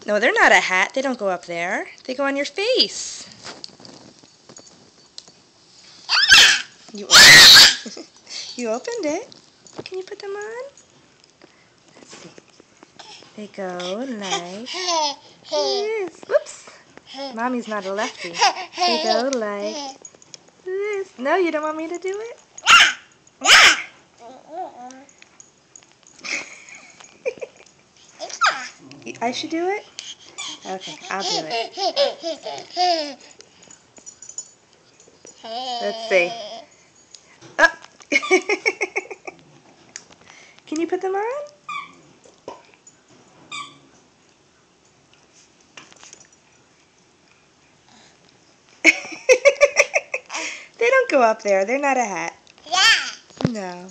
No, they're not a hat. They don't go up there. They go on your face. You opened, you opened it. Can you put them on? Let's see. They go like this. Whoops. Mommy's not a lefty. They go like this. No, you don't want me to do it? I should do it? Okay, I'll do it. Let's see. Oh. Can you put them on? They don't go up there. They're not a hat. Yeah. No.